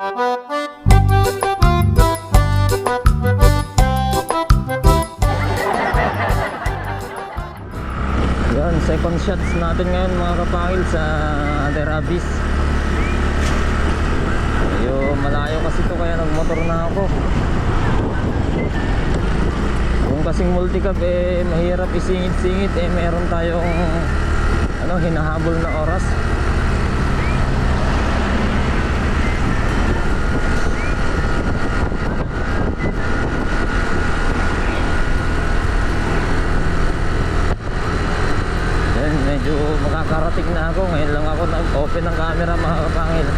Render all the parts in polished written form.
Yan, second shots natin ngayon mga kapangil sa Derabis. Medyo malayo kasi to kaya nagmotor na ako. Kung kasing multicab eh mahirap isingit-singit eh meron tayong hinahabol na oras. Then medyo makakarating na ako. Ngayon lang ako nag-open ng camera mga kapangil.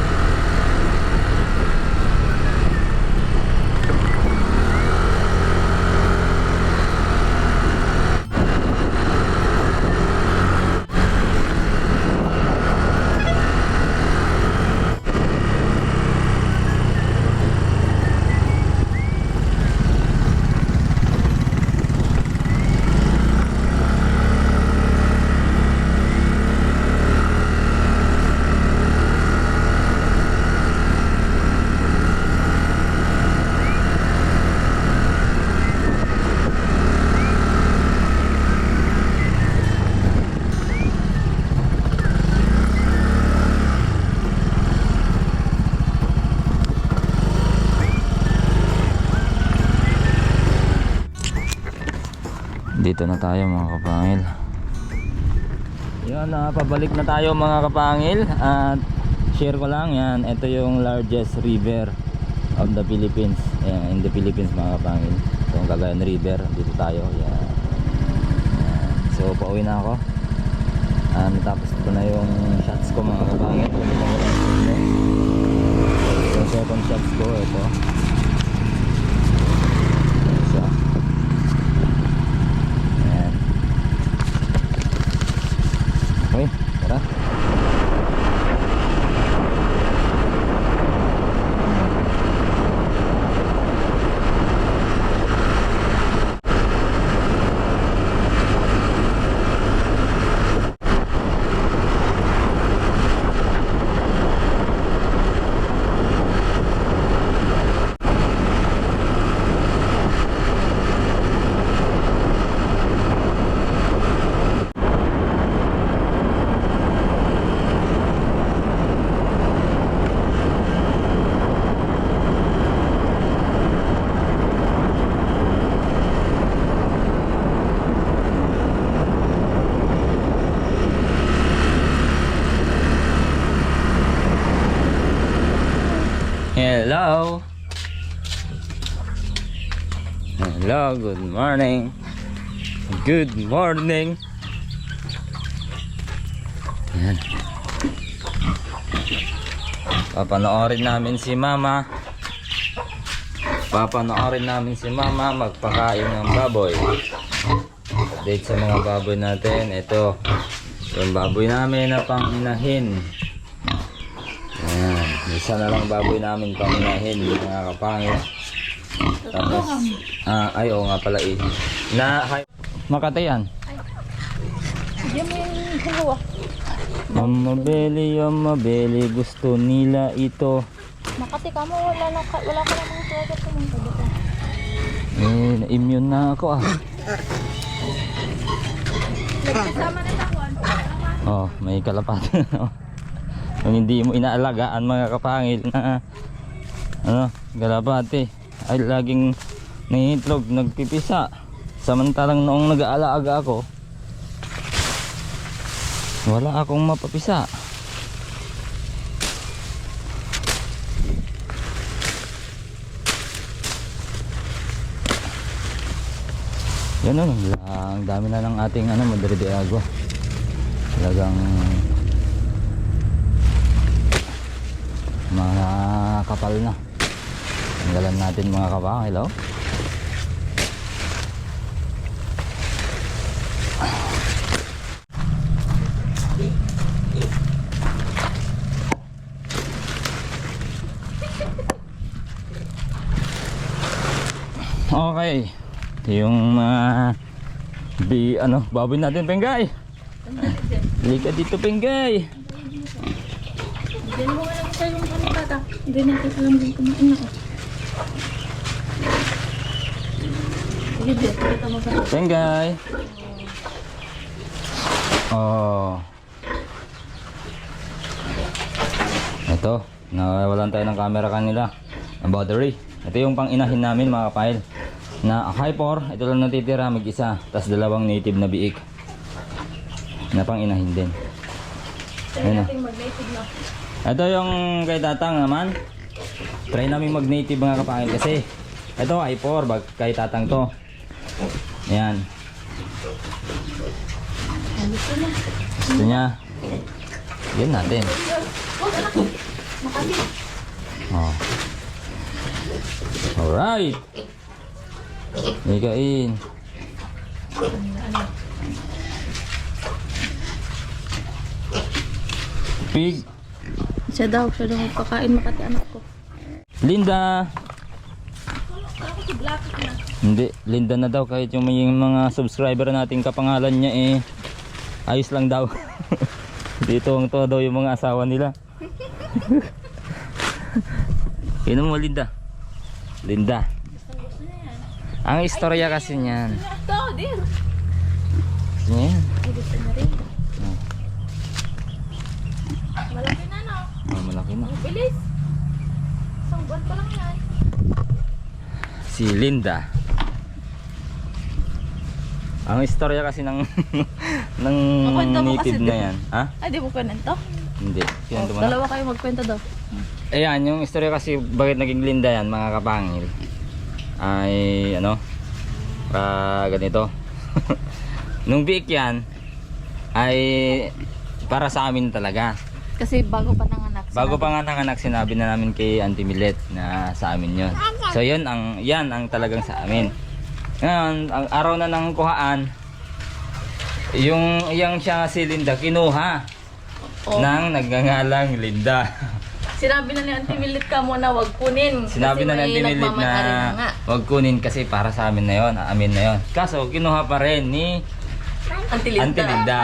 Dito na tayo mga kapangil. Yan, pabalik na tayo mga kapangil. At share ko lang yan, ito yung largest river of the Philippines, in the Philippines mga kapangil. So ang Cagayan River, dito tayo. Yan. So pauwi na ako. Natapos ko na yung shots ko mga kapangil. Yung second shots ko ito. Okay, tara. Hello. Hello, good morning. Good morning. Yan. Papanoorin namin si Mama. Magpakain ng baboy. Update sa mga baboy natin. Ito, yung baboy namin na pang-inahin. Ayan, isa na lang baboy namin pang-inahin mga kapangil. Tapos, ay oo nga pala eh. Makati yan. Diyan mo yung hulawa. Mama Beli, gusto nila ito. Makati ka mo, wala ka namang suwagat ko mong pagkita. Na-immune na ako ah. Nagkasama na takwan. Oh, may kalapati. Kung hindi mo inaalagaan mga kapangil na kalapati ay laging nangihitlog, nagpipisa. Samantalang noong nag-aalaga ako, wala akong mapapisa. Yan ang dami na ng ating Madre de Agua. Talagang mga kapal na. Tanggalan natin mga kapangil. Okay, yung baboy natin, Penggay. Halika dito, Penggay. Diyan mo nga lang sa yung bata. Hindi natin alam kung kumain na. Sige, Beth. Kita mo ba? Tengay. Oh. Ito, nawalan tayo ng camera kanila. Ang battery. Ito yung pang inahin namin mga kapahil. Na hyper, ito lang natitira mag-isa. Tapos dalawang native na biik. Na pang inahin din. Ayun na. Mag-native na. Ito yung kay Tatang naman. Try namin mag-native mga kapahil kasi ito hyper, kay Tatang to. Ayan. Gusto na. Gusto niya. Yan natin. Huwag anak. Makati. Oh. Alright. Ikain. Pig. Siya daw magpakain Makati anak ko. Linda. Ako si Black na. Hindi, Linda na daw kahit yung may mga subscriber nating kapangalan niya eh. Ayos lang daw. Dito ang todo yung mga asawa nila. Inom mo Linda. Linda. Gusto niya yan. Ang istorya kasi niyan. Ito, dear. Yan. Gusto niya rin. Malaki na no. Malaki na. Ang bilis. Isang buwan pa lang yan. Si Linda. Ang istorya kasi ng ng Makwento mo native kasi na din. yan. Ha? Ay, di mo kwento? Hindi. Kinento mo na? Dalawa kayo magkwento daw. Ayan, yung istorya kasi bakit naging Linda yan mga kapangil. Ay ano? Ganito. Nung biik yan ay para sa amin talaga. Kasi bago pa nanganak. Bago pa nga nanganak, sinabi na namin kay Auntie Millet na sa amin yon. So yan ang talagang sa amin. Ngayon, ang araw na ng kuhaan, yung siya si Linda kinuha ng nagngangalang Linda. Sinabi na ni Auntie Millet ka muna wag kunin. Sinabi kasi na ni may Auntie Millet nagmamadali na nga. wag kunin kasi para sa amin na yon, amin na yon. Kaso kinuha pa rin ni Auntie Linda. Auntie Linda.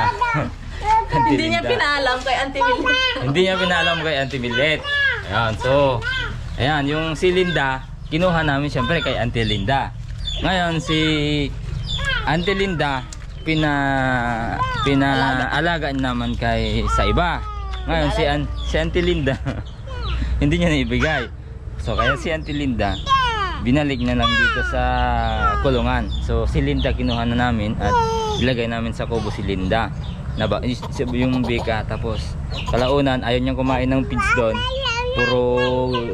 Auntie Hindi niya Linda. pinaalam kay Auntie Millet. Hindi niya pinalam kay Auntie Millet. Ayan, so, ayan, yung si Linda, kinuha namin siyempre kay Auntie Linda. Ngayon, si Auntie Linda, pinaalagaan naman kay sa iba. Ngayon, si Auntie Linda, hindi niya naibigay. So, kaya si Auntie Linda, binalik na lang dito sa kulungan. So, si Linda kinuha na namin at ilagay namin sa kubo si Linda. Yung bika, tapos kalaunan ayaw niyang kumain ng pigs doon, puro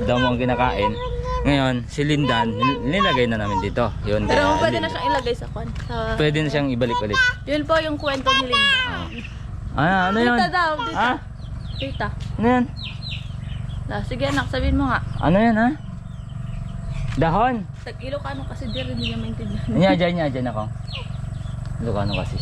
damo ang kinakain. Ngayon si Linda nilagay na namin dito yun. Pero pwede na siyang ilagay sa kwan. Pwede na siyang ibalik ulit. Yun po yung kwento ni Linda. Ano yun? Tita daw, tita. Ha? Tita. Ano yan? Sige anak, sabihin mo nga. Ano yan ha? Dahon? Tag-Ilocano kasi dear, hindi niya maintindihan. Dyan ako. Ilocano kasi.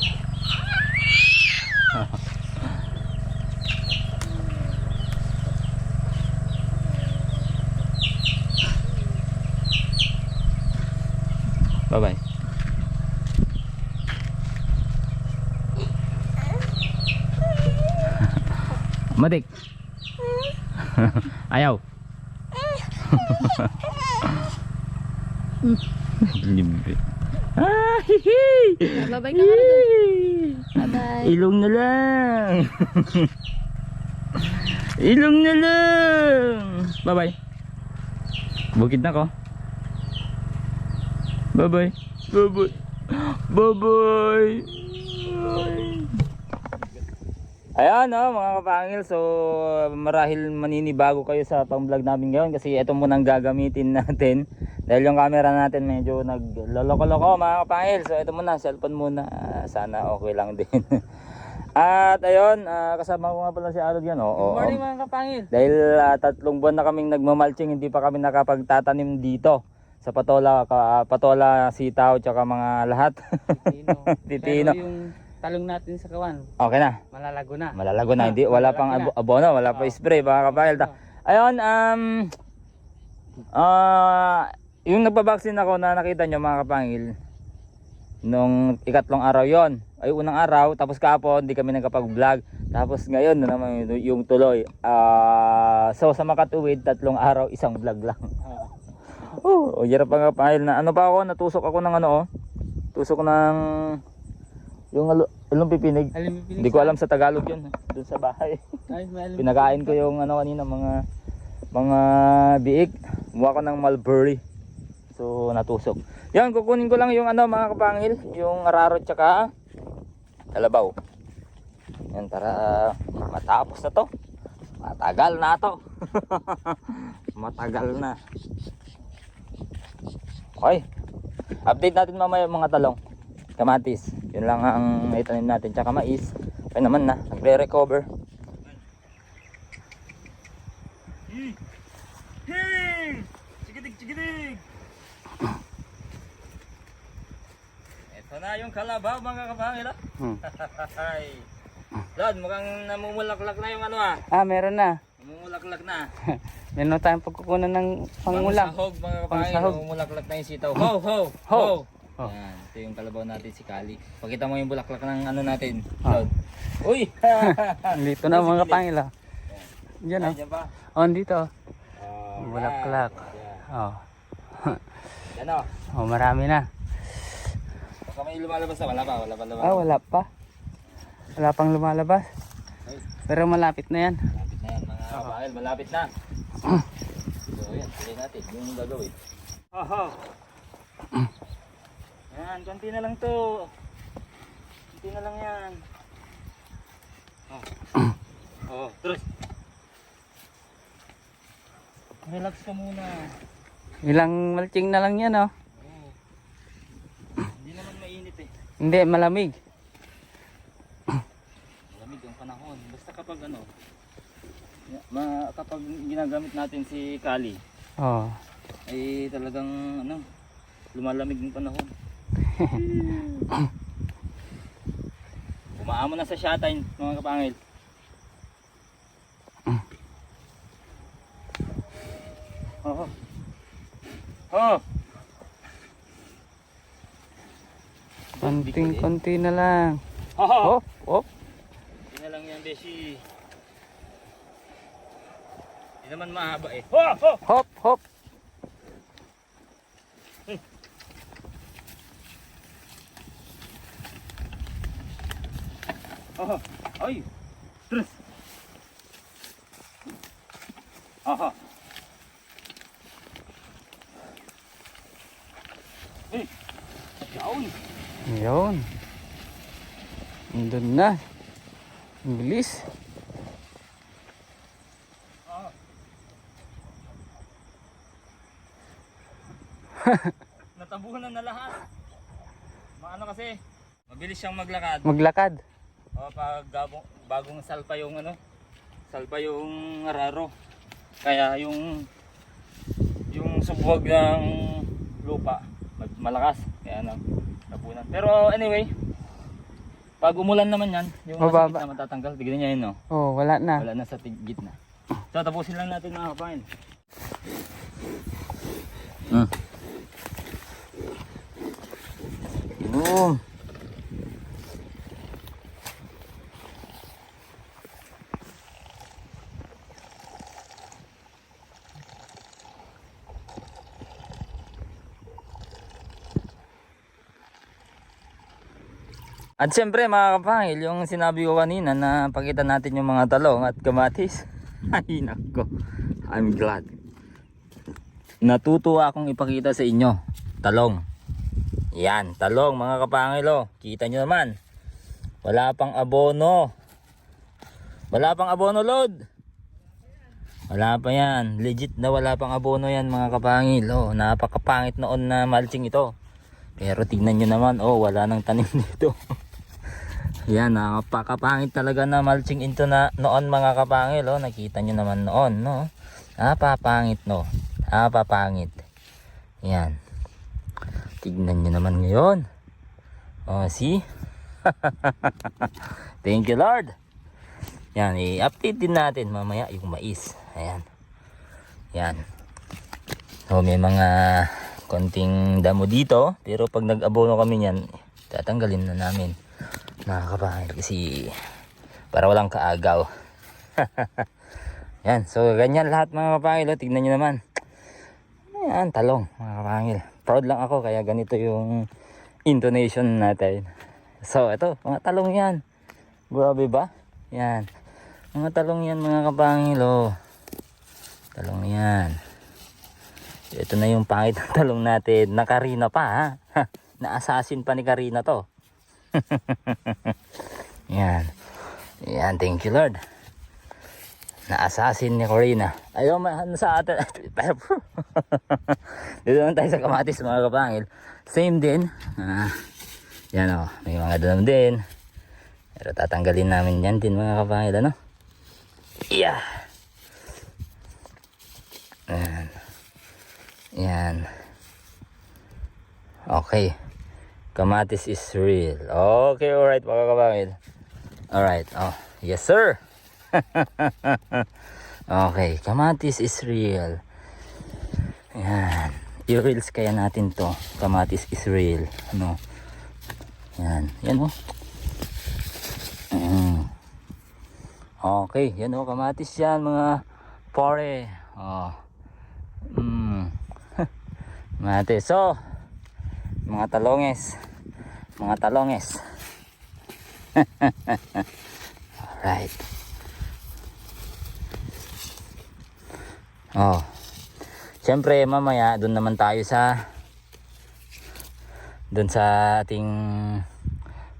Bye-bye. Matik. Ayaw. Libre. Ah, hihi. Bye-bye ka nga rin doon. Bye-bye. Ilong na lang. Ilong na lang. Bye-bye. Bukid na ko. Bye-bye. Bye-bye. Bye-bye. Ayan mga kapangil. So marahil maninibago kayo sa pang-vlog namin ngayon kasi ito muna ang gagamitin natin. Dahil yung camera natin medyo nagloloko-loko mga kapangil. So ito muna, cellphone muna. Sana okay lang din. At ayun, kasama ko nga pala si Alod yan. Good morning mga kapangil. Dahil 3 buwan na kaming nagmamalching, hindi pa kami nakapagtatanim dito. Sa patola, sitaw, tsaka mga lahat. Titino. Pero yung talong natin sa kawan, Okay na. malalago na. Malalago na. Hindi, wala pang abono, wala pa spray mga kapangil. Ayun, yung nagpabaksin ako na nakita nyo mga kapangil, nung ikatlong araw yon ay unang araw, tapos kahapon di kami nagkapag-vlog. Tapos ngayon na naman yung tuloy. So sa makatuwid, 3 araw, isang vlog lang. Hirap pa nga pahil na ano pa ako, natusok ako ng ano oh. Tusok ng yung along pipinig. Hindi ko alam sa Tagalog yun, doon sa bahay. Pinakain ko yung ano kanina mga biik. Kumuha ko ng mulberry. So natusok. Yan, kukunin ko lang yung ano mga kapangil, yung araro tsaka kalabaw. Yan para matapos na to. Matagal na to. Matagal na. Okay. Update natin mamaya yung mga talong. Kamatis. Yun lang ang itanim natin tsaka mais. Okay naman na, nagre-recover. Chigidig. Ito na yung kalabaw mga kapangil. Lord, mukhang namumulaklak na yung ano ah. Meron na. Namumulaklak na. Meron tayong pagkukunan ng pangulam. Pangsahog mga kapangil, Pangsahog. namumulaklak na yung sitaw. Ho, ho, Ho. ho. Yan, ito yung kalabaw natin si Kali. Pakita mo yung bulaklak ng ano natin. Ah. Lord. Uy! Dito na mga kapangil. Diyan Ay, oh. dyan pa. Dito. Alright. Bulaklak. Yan. Yan o. Marami na. Baka may lumalabas na. Wala pa. Wala pa. Wala pang lumalabas. Ay, Pero malapit na yan. malapit na yan mga kapangil. Malapit na. So yan, tuloy natin yung gagawin. Yan, konti na lang to. Konti na lang yan. Terus. Relax ka muna. Ilang malching na lang yan oh. Hindi naman mainit eh. Hindi, malamig. Malamig ang panahon. Basta kapag ano, kapag ginagamit natin si Kali, ay talagang ano, lumalamig yung panahon. Umaamo na sa shotine mga kapangil. Konting-konti na lang. Hop. Hindi na lang yan, Beshi. Hindi naman mahaba eh. Hop. Ay! Tres! Yaon! Yun. Andun na. Ang bilis. Natabunan na lahat. Maano kasi, mabilis siyang maglakad. Maglakad. Pag bagong salpa yung ano, salpa yung araro. Kaya yung subwag ng lupa malakas. Kaya napunan. Pero anyway, pag umulan naman yan, yung nasa gitna matatanggal. Tignan niya yun, no? Wala na. Wala na sa gitna. So tapusin lang natin mga kapain. At siyempre mga kapangil, yung sinabi ko kanina na pakita natin yung mga talong at kamatis. Ay nako, I'm glad. Natutuwa akong ipakita sa inyo. Talong. Yan, talong mga kapangil oh. Kita nyo naman. Wala pang abono. Wala pang abono load. Wala pa yan. Legit na wala pang abono yan mga kapangil oh. Napakapangit noon na mulching ito. Pero tignan nyo naman oh, wala nang tanim dito. Yan, napakapangit talaga na mulching ito na noon mga kapangil oh. Nakita nyo naman noon no. Napapangit no. Napapangit. Yan. Tignan nyo naman ngayon. Oh, see? Thank you Lord. Yan, i-update din natin mamaya yung mais. Ayan. Yan. So may mga konting damo dito, pero pag nag-abono kami niyan, tatanggalin na namin. Mga kapangil, kasi para walang kaagaw. Yan, so ganyan lahat mga kapangil. Oh. Tignan nyo naman. Ayan, talong mga kapangil. Proud lang ako kaya ganito yung intonation natin. So ito, mga talong yan. Grabe ba? Yan. Mga talong yan mga kapangil. Oh. Talong yan. Ito na yung pangit ng talong natin. Na Karina pa ha. Na-assassin pa ni Karina to. Yan. Yan, thank you Lord. Na-assassin ni Karina. Ayaw sa atin. Dito naman tayo sa kamatis mga kapangil. Same din. Yan o. May mga dalam din. Pero tatanggalin namin yan din mga kapangil. Ano? Yeah. Yan. Yan. Okay. Kamatis is real. Okay, alright mga kapangil. Alright. Oh, yes sir. Okay, kamatis is real. Yan. I-reels kaya natin to. Kamatis is real. Ano? Yan. Yan o. Okay, yan o. Kamatis yan mga pare. Oh. Kamatis. So, mga talonges. Mga talonges. Alright. Oh. Siyempre mamaya doon naman tayo sa ating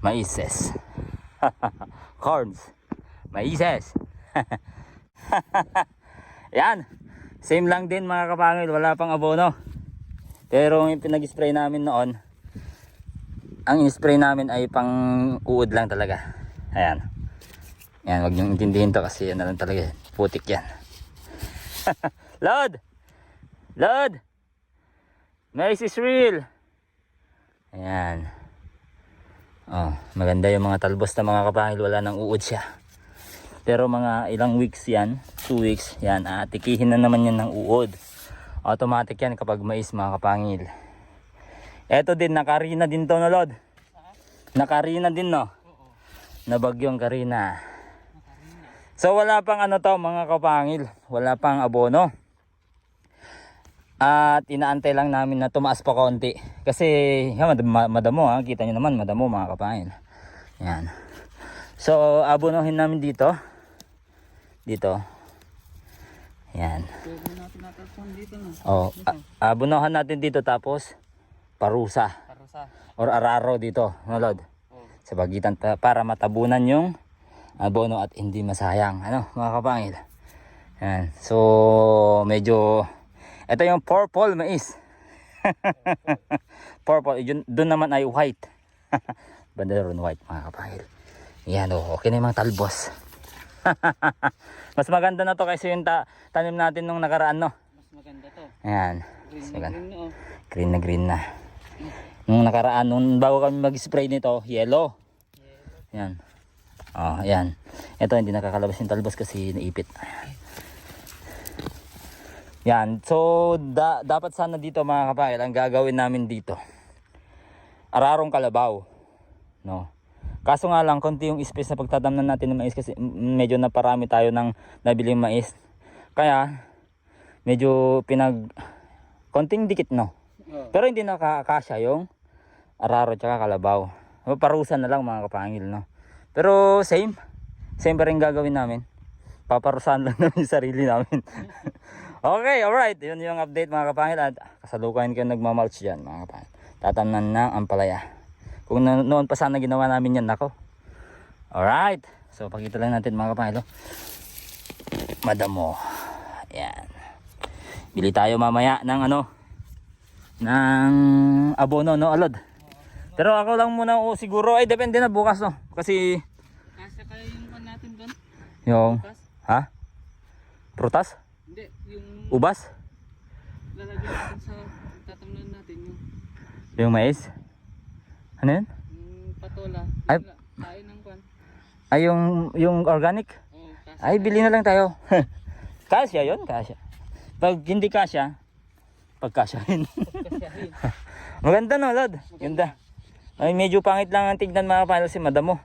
maises. Corns. Maises. Yan. Same lang din mga kapangil, wala pang abono. Pero yung pinag-spray namin noon, ang in-spray namin ay pang uod lang talaga. Ayan. Yan, wag niyong intindihin to kasi yan na lang talaga. Putik yan. Lord! Lord! Mais is real! Ayan. Oh, maganda yung mga talbos na mga kapangil. Wala nang uod siya. Pero mga ilang weeks yan, 2 weeks, yan, tikihin na naman yan ng uod. Automatic yan kapag mais mga kapangil. Eto din, nakarina din to no Lord? Nakarina din no? Na bagyong Karina. So wala pang ano to mga kapangil. Wala pang abono. At inaantay lang namin na tumaas pa konti. Kasi yan, madamo ha. Kita nyo naman madamo mga kapangil. Yan. So abonohin namin dito. Dito. Yan. Oh, abonohan natin dito tapos parusa. Or araro dito. No Lord? Sa pagitan para matabunan yung abono at hindi masayang. Ano mga kapangil? Yan. So medyo ito yung purple mais. Purple. Doon naman ay white. Banda ron white mga kapangil. Yan o. Okay na yung mga talbos. Mas maganda na to kasi yung tanim natin nung nakaraan no. Mas maganda to. Ayan. Green Mas na maganda. green na oh. Green na green na. Nung nakaraan, nung bago kami mag-spray nito, yellow. Yan. Oh, ayan. Ito hindi nakakalabas yung talbos kasi naipit. Yan. So, dapat sana dito mga kapangil, ang gagawin namin dito. Ararong kalabaw. No. Kaso nga lang, konti yung space na pagtatamnan natin ng mais kasi medyo naparami tayo ng nabiling mais. Kaya, medyo konting dikit no. Pero hindi nakakasya yung araro tsaka kalabaw. Parusan na lang mga kapangil no. Pero same pa rin gagawin namin. Paparusahan lang namin yung sarili namin. Okay, alright. Yun yung update mga kapangil. At kasalukuyan kayo nagmamalch dyan mga kapangil. Tatamnan ng ampalaya. Kung noon pa sana ginawa namin yan, nako. Alright. So pakita lang natin mga kapangil. Madamo. Ayan. Bili tayo mamaya ng ng abono no Alod. Pero ako lang muna siguro ay depende na bukas no. Kasi Kasya kaya yung natin doon? yung Prutas? ha? Prutas? Hindi, yung Ubas? lalagyan natin sa tatamnan natin Yung mais? Ano yun? yung patola. Ay. Kain ng kwan. Ay yung organic? Oh, kasya. Ay bili na lang tayo. Kasya yun, kasya. Pag hindi kasya, pagkasyahin. Kasyahin. Maganda no Lod. Ganda. Ay, medyo pangit lang ang tignan mga kapangil si madam mo.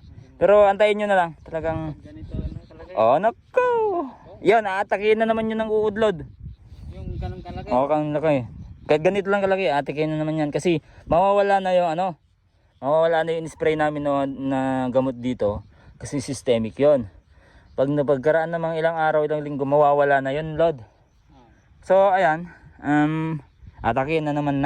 Pero antayin nyo na lang. Talagang... Ganito na kalagay. Oh, nako! Yan, aatakihin na naman yun ng uudlod. Yung ganun kalagay. Oo, kang laki. Kahit ganito lang kalaki, aatakihin na naman yan. Kasi mawawala na yung ano, mawawala na yung spray namin na gamot dito. Kasi systemic yon. Pag napagkaraan ng mga ilang araw, ilang linggo, mawawala na yun, Lord. So, ayan. Atakihin na naman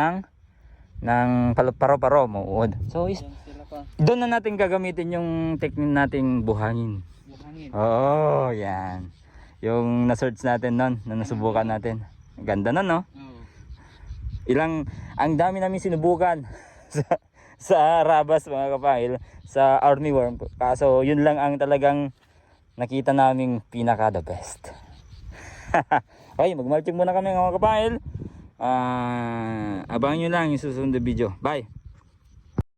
ng paro-paro, mauod. So, Yan sila pa. doon na natin gagamitin yung technique nating buhangin. Buhangin. Oo, yan. Yung na-search natin nun, na nasubukan natin. Ganda nun, no? Oo. Ang dami namin sinubukan sa rabas mga kapangil, sa armyworm. Kaso yun lang ang talagang nakita naming pinaka the best. Okay, mag-mulching muna kami mga kapangil. Abangan nyo lang yung susunod na video. Bye!